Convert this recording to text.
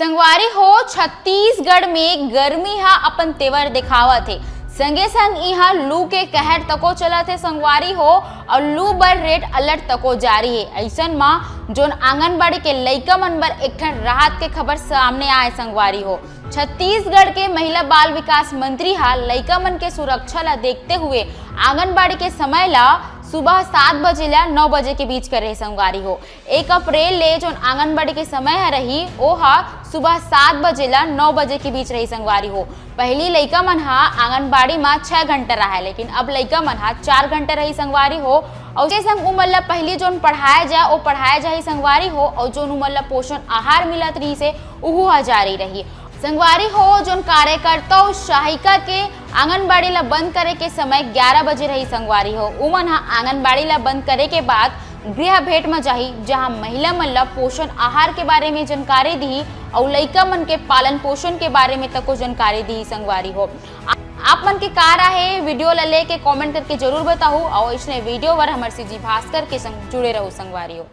संगवारी हो छत्तीसगढ़ में गर्मी हा अपन तेवर दिखावत है। संगे संग यहाँ लू के कहर तको चलत है संगवारी हो और लू बर रेड अलर्ट तको जारी है। ऐसन में जोन आंगनबाड़ी के लइका मन बर एक ठन राहत के खबर सामने आए संगवारी हो। छत्तीसगढ़ के महिला बाल विकास मंत्री हा लइका मन के सुरक्षा ला देखते हुए आंगनबाड़ी के समय ला सुबह 7 बजे ला 9 बजे के बीच कर रहे संगवारी हो। 1 अप्रैल ले जो आंगनबाड़ी के समय रही वो हा सुबह 7 बजे ला 9 बजे के बीच रही संगवारी हो। पहली लइका मन हा आंगनबाड़ी में 6 घंटा रहा है, लेकिन अब लइका मन हा 4 घंटा रही संगवारी हो। और उसके संग उमर ला पहली जोन पढ़ाया जाए वो पढ़ाया जाए संगवारी हो और जोन उमर ला पोषण आहार मिलत रही से उहू हा जारी रही संगवारी हो। जोन कार्यकर्ता और सहायिका के आंगनबाड़ी ला बंद करे के समय 11 बजे रही संगवारी हो। उमन हा आंगनबाड़ी ला बंद करे के बाद गृह भेंट में जाही, जहां महिला मन ला पोषण आहार के बारे में जानकारी दी और लइका मन के पालन पोषण के बारे में तको जानकारी दी संगवारी हो। आप मन के का रहे वीडियो ला लेके कमेंट करके जरूर बताओ और इसने वीडियो वर हमारे सीजी भास्कर के संग जुड़े रहो संगवारी हो।